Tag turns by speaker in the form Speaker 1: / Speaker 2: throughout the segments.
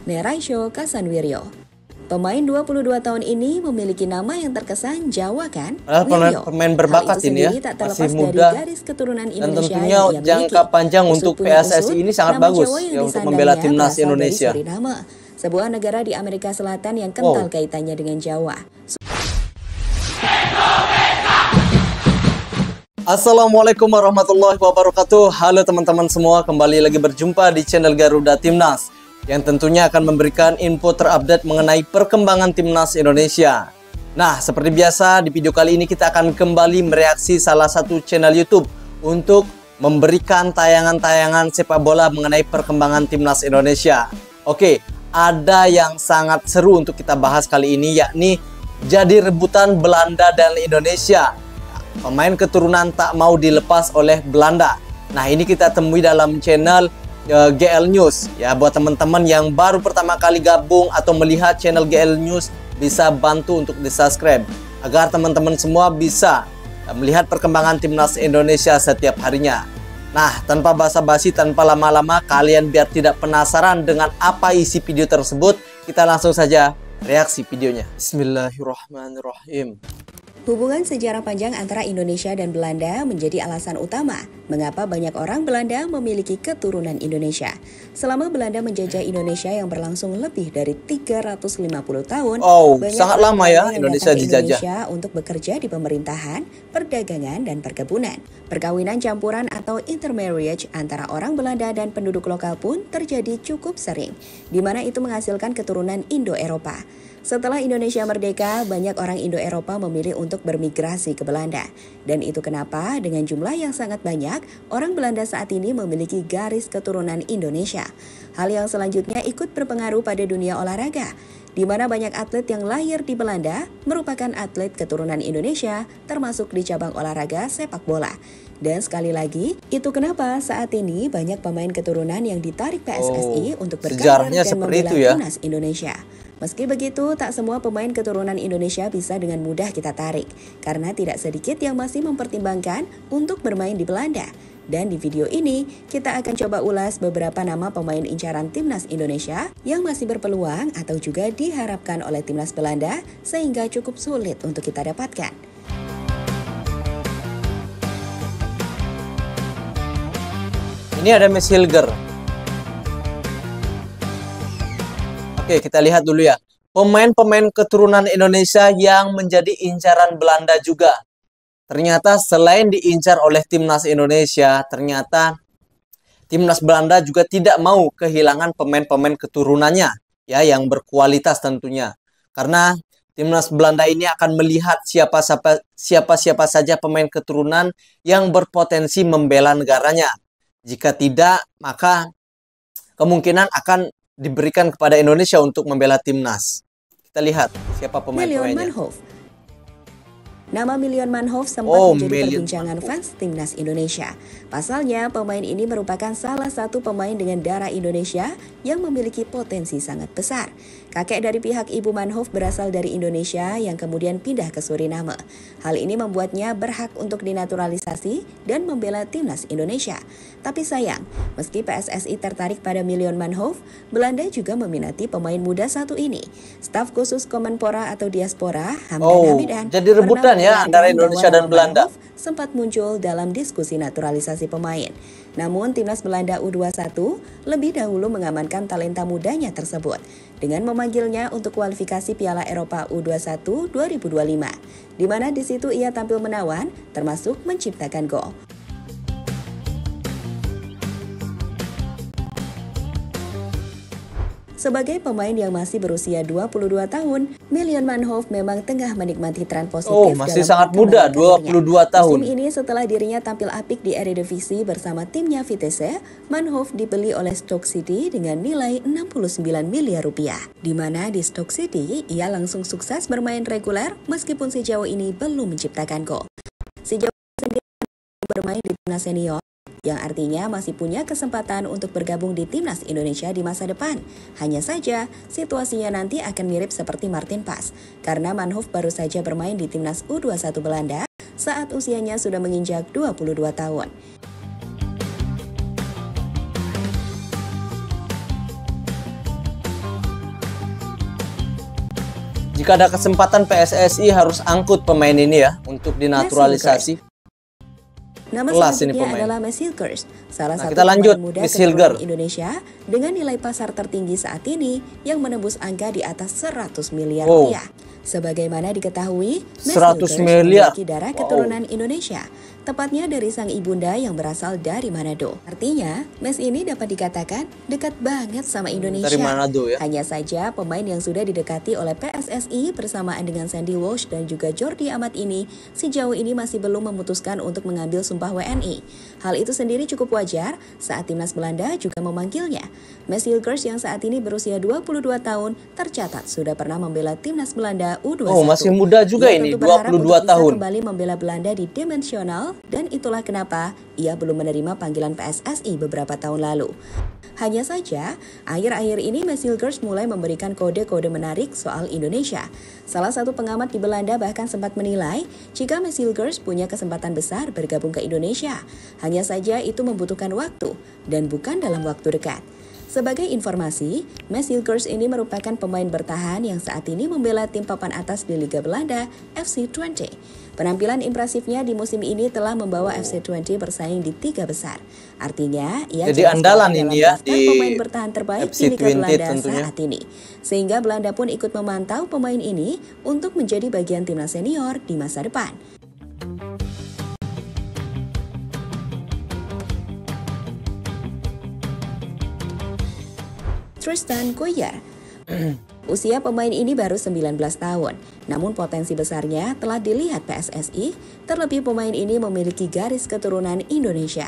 Speaker 1: Neraisyo Kasanwiryo. Pemain 22 tahun ini memiliki nama yang terkesan Jawa kan?
Speaker 2: Pemain berbakat ini ya, masih muda dan tentunya jangka panjang untuk PSSI ini sangat bagus ya untuk membela timnas Indonesia.
Speaker 1: Sebuah negara di Amerika Selatan yang kental kaitannya dengan Jawa.
Speaker 2: Assalamualaikum warahmatullahi wabarakatuh. Halo teman-teman semua, kembali lagi berjumpa di channel Garuda Timnas yang tentunya akan memberikan info terupdate mengenai perkembangan timnas Indonesia. Nah, seperti biasa di video kali ini kita akan kembali mereaksi salah satu channel YouTube untuk memberikan tayangan-tayangan sepak bola mengenai perkembangan timnas Indonesia. Oke, ada yang sangat seru untuk kita bahas kali ini, yakni jadi rebutan Belanda dan Indonesia. Pemain keturunan tak mau dilepas oleh Belanda. Nah, ini kita temui dalam channel GL News ya. Buat teman-teman yang baru pertama kali gabung atau melihat channel GL News, bisa bantu untuk di subscribe agar teman-teman semua bisa melihat perkembangan timnas Indonesia setiap harinya. Nah, tanpa basa-basi, tanpa lama-lama, kalian biar tidak penasaran dengan apa isi video tersebut, kita langsung saja reaksi videonya. Bismillahirrahmanirrahim.
Speaker 1: Hubungan sejarah panjang antara Indonesia dan Belanda menjadi alasan utama mengapa banyak orang Belanda memiliki keturunan Indonesia. Selama Belanda menjajah Indonesia yang berlangsung lebih dari 350 tahun,
Speaker 2: sangat lama ya Indonesia dijajah.
Speaker 1: Indonesia untuk bekerja di pemerintahan, perdagangan, dan perkebunan. Perkawinan campuran atau intermarriage antara orang Belanda dan penduduk lokal pun terjadi cukup sering, di mana itu menghasilkan keturunan Indo-Eropa. Setelah Indonesia merdeka, banyak orang Indo-Eropa memilih untuk bermigrasi ke Belanda. Dan itu kenapa dengan jumlah yang sangat banyak, orang Belanda saat ini memiliki garis keturunan Indonesia. Hal yang selanjutnya ikut berpengaruh pada dunia olahraga, di mana banyak atlet yang lahir di Belanda merupakan atlet keturunan Indonesia, termasuk di cabang olahraga sepak bola. Dan sekali lagi, itu kenapa saat ini banyak pemain keturunan yang ditarik PSSI untuk berkarir dan membela timnas Indonesia. Meski begitu, tak semua pemain keturunan Indonesia bisa dengan mudah kita tarik, karena tidak sedikit yang masih mempertimbangkan untuk bermain di Belanda. Dan di video ini, kita akan coba ulas beberapa nama pemain incaran timnas Indonesia yang masih berpeluang atau juga diharapkan oleh timnas Belanda, sehingga cukup sulit untuk kita dapatkan.
Speaker 2: Ini ada Miss Hilger. Oke, kita lihat dulu ya. Pemain-pemain keturunan Indonesia yang menjadi incaran Belanda juga. Ternyata selain diincar oleh timnas Indonesia, ternyata timnas Belanda juga tidak mau kehilangan pemain-pemain keturunannya ya, yang berkualitas tentunya. Karena timnas Belanda ini akan melihat siapa saja pemain keturunan yang berpotensi membela negaranya. Jika tidak, maka kemungkinan akan diberikan kepada Indonesia untuk membela timnas. Kita lihat siapa pemain-pemainnya.
Speaker 1: Nama Million Manhoef sempat menjadi perbincangan fans timnas Indonesia. Pasalnya, pemain ini merupakan salah satu pemain dengan darah Indonesia yang memiliki potensi sangat besar. Kakek dari pihak ibu Manhoef berasal dari Indonesia yang kemudian pindah ke Suriname. Hal ini membuatnya berhak untuk dinaturalisasi dan membela timnas Indonesia. Tapi sayang, meski PSSI tertarik pada Million Manhoef, Belanda juga meminati pemain muda satu ini. Staf khusus Kemenpora atau Diaspora, Hamdan Hamidan,
Speaker 2: jadi rebutan ya antara Indonesia dan Belanda,
Speaker 1: sempat muncul dalam diskusi naturalisasi pemain. Namun timnas Belanda U21 lebih dahulu mengamankan talenta mudanya tersebut dengan memanggilnya untuk kualifikasi Piala Eropa U21 2025, di mana di situ ia tampil menawan termasuk menciptakan gol. Sebagai pemain yang masih berusia 22 tahun, Million Manhoef memang tengah menikmati tren positif.
Speaker 2: Masih sangat muda, 22 tahun.
Speaker 1: Musim ini setelah dirinya tampil apik di Eredivisie bersama timnya Vitesse, Manhoef dibeli oleh Stoke City dengan nilai 69 miliar rupiah. Di mana di Stoke City, ia langsung sukses bermain reguler meskipun sejauh ini belum menciptakan gol. Sejauh ini bermain di timnas senior, yang artinya masih punya kesempatan untuk bergabung di timnas Indonesia di masa depan. Hanya saja, situasinya nanti akan mirip seperti Martin Pas, karena Manhoef baru saja bermain di timnas U21 Belanda saat usianya sudah menginjak 22 tahun.
Speaker 2: Jika ada kesempatan PSSI harus angkut pemain ini ya untuk dinaturalisasi.
Speaker 1: Nama
Speaker 2: Kelas ini
Speaker 1: selanjutnya
Speaker 2: pemain.
Speaker 1: adalah Max Hilgers, salah satu
Speaker 2: kita lanjut,
Speaker 1: pemain muda
Speaker 2: Max
Speaker 1: keturunan
Speaker 2: Hilgers.
Speaker 1: Indonesia dengan nilai pasar tertinggi saat ini yang menembus angka di atas 100 miliar
Speaker 2: Wow.
Speaker 1: rupiah. Sebagaimana diketahui, Max
Speaker 2: 100
Speaker 1: Hilgers
Speaker 2: miliar.
Speaker 1: memiliki darah
Speaker 2: Wow.
Speaker 1: keturunan Indonesia, tepatnya dari sang ibunda yang berasal dari Manado. Artinya, Max ini dapat dikatakan dekat banget sama Indonesia.
Speaker 2: Dari Manado ya.
Speaker 1: Hanya saja pemain yang sudah didekati oleh PSSI bersamaan dengan Sandy Walsh dan juga Jordi Amat ini sejauh ini masih belum memutuskan untuk mengambil sumpah WNI. Hal itu sendiri cukup wajar saat timnas Belanda juga memanggilnya. Max Hilgers yang saat ini berusia 22 tahun tercatat sudah pernah membela timnas Belanda U21.
Speaker 2: Oh, masih muda juga
Speaker 1: Ia
Speaker 2: ini,
Speaker 1: tentu berharap
Speaker 2: 22
Speaker 1: untuk bisa
Speaker 2: tahun.
Speaker 1: kembali membela Belanda di dimensional dan itulah kenapa ia belum menerima panggilan PSSI beberapa tahun lalu. Hanya saja, akhir-akhir ini Max Hilgers mulai memberikan kode-kode menarik soal Indonesia. Salah satu pengamat di Belanda bahkan sempat menilai jika Max Hilgers punya kesempatan besar bergabung ke Indonesia. Hanya saja itu membutuhkan waktu dan bukan dalam waktu dekat. Sebagai informasi, Max Hilgers ini merupakan pemain bertahan yang saat ini membela tim papan atas di Liga Belanda, FC Twente. Penampilan impresifnya di musim ini telah membawa FC Twente bersaing di 3 besar. Artinya, ia
Speaker 2: Jadi
Speaker 1: jelas
Speaker 2: andalan
Speaker 1: dalam
Speaker 2: ini ya
Speaker 1: daftar
Speaker 2: di
Speaker 1: pemain bertahan terbaik
Speaker 2: FC
Speaker 1: di Liga
Speaker 2: Twente
Speaker 1: Belanda
Speaker 2: tentunya.
Speaker 1: saat ini. Sehingga Belanda pun ikut memantau pemain ini untuk menjadi bagian timnas senior di masa depan. Tristan Goyer. Usia pemain ini baru 19 tahun, namun potensi besarnya telah dilihat PSSI, terlebih pemain ini memiliki garis keturunan Indonesia.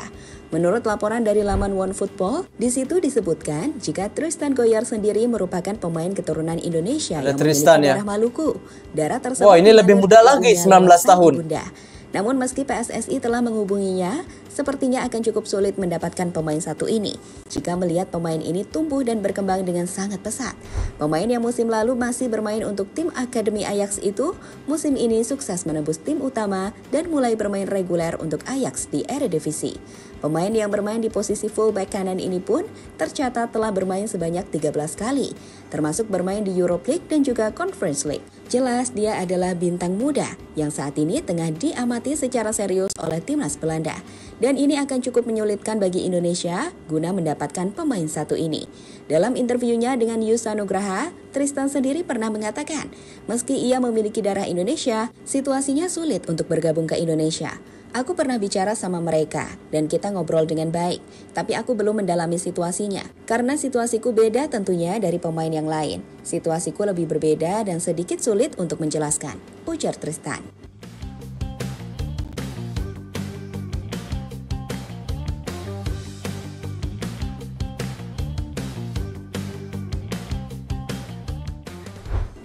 Speaker 1: Menurut laporan dari laman OneFootball, di situ disebutkan jika Tristan Goyer sendiri merupakan pemain keturunan Indonesia
Speaker 2: Ada
Speaker 1: yang
Speaker 2: Tristan
Speaker 1: memiliki
Speaker 2: ya.
Speaker 1: darah Maluku. Darah tersebut
Speaker 2: Wah, ini lebih
Speaker 1: mengalir
Speaker 2: muda
Speaker 1: ke
Speaker 2: lagi,
Speaker 1: ibunya
Speaker 2: 19
Speaker 1: lewat sang
Speaker 2: tahun.
Speaker 1: ibunda. Namun meski PSSI telah menghubunginya, sepertinya akan cukup sulit mendapatkan pemain satu ini. Jika melihat pemain ini tumbuh dan berkembang dengan sangat pesat. Pemain yang musim lalu masih bermain untuk tim Akademi Ajax itu, musim ini sukses menembus tim utama dan mulai bermain reguler untuk Ajax di Eredivisie. Pemain yang bermain di posisi fullback kanan ini pun tercatat telah bermain sebanyak 13 kali, termasuk bermain di Europa League dan juga Conference League. Jelas dia adalah bintang muda yang saat ini tengah diamati secara serius oleh timnas Belanda. Dan ini akan cukup menyulitkan bagi Indonesia guna mendapatkan pemain satu ini. Dalam interviunya dengan Yusa Nugraha, Tristan sendiri pernah mengatakan, meski ia memiliki darah Indonesia, situasinya sulit untuk bergabung ke Indonesia. Aku pernah bicara sama mereka dan kita ngobrol dengan baik, tapi aku belum mendalami situasinya. Karena situasiku beda tentunya dari pemain yang lain. Situasiku lebih berbeda dan sedikit sulit untuk menjelaskan, ujar Tristan.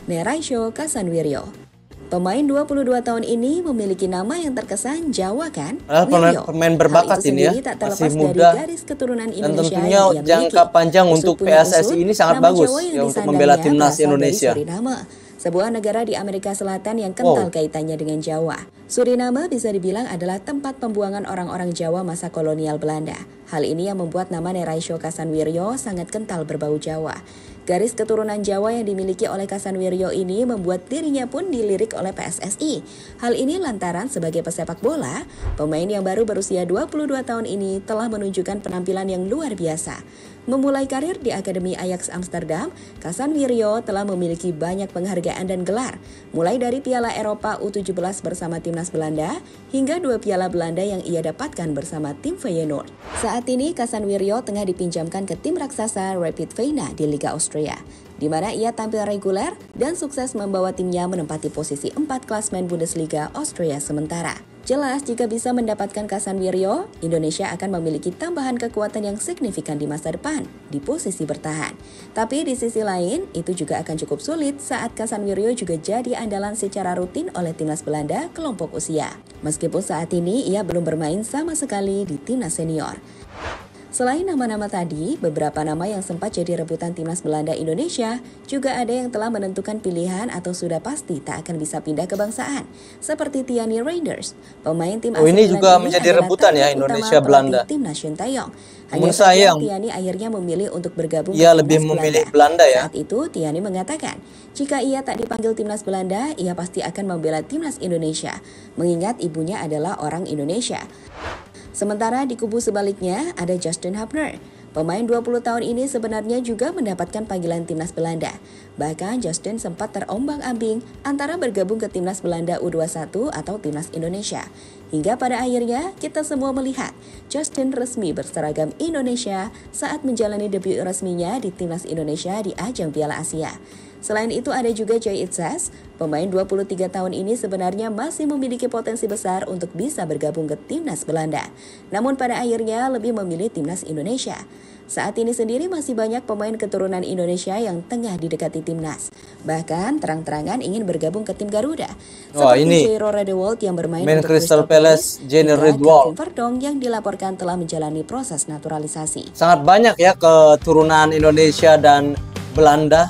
Speaker 1: Neraisho Kasanwiryo. Pemain 22 tahun ini memiliki nama yang terkesan Jawa kan?
Speaker 2: Pemain berbakat
Speaker 1: Hal itu
Speaker 2: ini ya,
Speaker 1: sendiri tak terlepas
Speaker 2: masih
Speaker 1: dari
Speaker 2: muda.
Speaker 1: garis keturunan
Speaker 2: Dan
Speaker 1: Indonesia
Speaker 2: tentunya
Speaker 1: yang ia
Speaker 2: jangka
Speaker 1: miliki.
Speaker 2: panjang
Speaker 1: Usut
Speaker 2: untuk
Speaker 1: punya
Speaker 2: PSSI
Speaker 1: usut,
Speaker 2: ini sangat
Speaker 1: nama
Speaker 2: bagus
Speaker 1: Jawa yang
Speaker 2: ya untuk
Speaker 1: disandangnya
Speaker 2: membela timnas
Speaker 1: berasal dari
Speaker 2: Indonesia.
Speaker 1: Suriname, sebuah negara di Amerika Selatan yang kental kaitannya dengan Jawa. Suriname bisa dibilang adalah tempat pembuangan orang-orang Jawa masa kolonial Belanda. Hal ini yang membuat nama Neraisho Kasanwiryo sangat kental berbau Jawa. Garis keturunan Jawa yang dimiliki oleh Kasanwiryo ini membuat dirinya pun dilirik oleh PSSI. Hal ini lantaran sebagai pesepak bola, pemain yang baru berusia 22 tahun ini telah menunjukkan penampilan yang luar biasa. Memulai karir di Akademi Ajax Amsterdam, Kasanwiryo telah memiliki banyak penghargaan dan gelar, mulai dari Piala Eropa U17 bersama timnas Belanda, hingga 2 Piala Belanda yang ia dapatkan bersama tim Feyenoord. Saat ini, Kasanwiryo tengah dipinjamkan ke tim raksasa Rapid Wien di Liga Austria, di mana ia tampil reguler dan sukses membawa timnya menempati posisi 4 klasmen Bundesliga Austria sementara. Jelas jika bisa mendapatkan Kasanwiryo, Indonesia akan memiliki tambahan kekuatan yang signifikan di masa depan di posisi bertahan. Tapi di sisi lain, itu juga akan cukup sulit saat Kasanwiryo juga jadi andalan secara rutin oleh timnas Belanda kelompok usia. Meskipun saat ini ia belum bermain sama sekali di timnas senior. Selain nama-nama tadi, beberapa nama yang sempat jadi rebutan timnas Belanda Indonesia juga ada yang telah menentukan pilihan atau sudah pasti tak akan bisa pindah kebangsaan, seperti Tiani Reinders, pemain tim AS
Speaker 2: ini juga menjadi rebutan ya Indonesia Belanda.
Speaker 1: Timnas Sintayong.
Speaker 2: Hanya sayang
Speaker 1: Tiani akhirnya memilih untuk bergabung
Speaker 2: ia lebih memilih Belanda ya.
Speaker 1: Saat itu Tiani mengatakan, jika ia tak dipanggil timnas Belanda, ia pasti akan membela timnas Indonesia, mengingat ibunya adalah orang Indonesia. Sementara di kubu sebaliknya ada Justin Hubner. Pemain 20 tahun ini sebenarnya juga mendapatkan panggilan timnas Belanda. Bahkan Justin sempat terombang-ambing antara bergabung ke timnas Belanda U21 atau timnas Indonesia. Hingga pada akhirnya kita semua melihat Justin resmi berseragam Indonesia saat menjalani debut resminya di timnas Indonesia di ajang Piala Asia. Selain itu ada juga Joy Itzas, pemain 23 tahun ini sebenarnya masih memiliki potensi besar untuk bisa bergabung ke timnas Belanda. Namun pada akhirnya lebih memilih timnas Indonesia. Saat ini sendiri masih banyak pemain keturunan Indonesia yang tengah didekati timnas. Bahkan terang-terangan ingin bergabung ke tim Garuda. Seperti Jairo Radewold yang bermain untuk
Speaker 2: Crystal Palace, Jenny Ridwald
Speaker 1: Verdong yang dilaporkan telah menjalani proses naturalisasi.
Speaker 2: Sangat banyak ya keturunan Indonesia dan Belanda.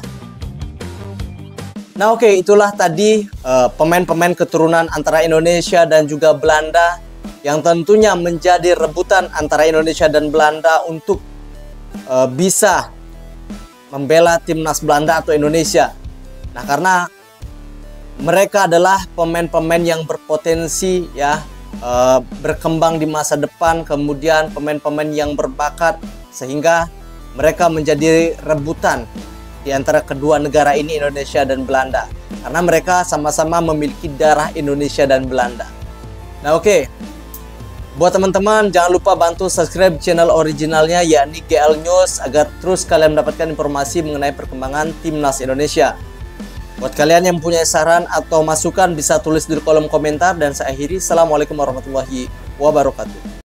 Speaker 2: Nah oke, itulah tadi pemain-pemain keturunan antara Indonesia dan juga Belanda yang tentunya menjadi rebutan antara Indonesia dan Belanda untuk bisa membela timnas Belanda atau Indonesia. Nah karena mereka adalah pemain-pemain yang berpotensi ya berkembang di masa depan, kemudian pemain-pemain yang berbakat sehingga mereka menjadi rebutan di antara kedua negara ini, Indonesia dan Belanda, karena mereka sama-sama memiliki darah Indonesia dan Belanda. Nah oke, buat teman-teman jangan lupa bantu subscribe channel originalnya yakni GL News agar terus kalian mendapatkan informasi mengenai perkembangan timnas Indonesia. Buat kalian yang punya saran atau masukan bisa tulis di kolom komentar dan saya akhiri. Assalamualaikum warahmatullahi wabarakatuh.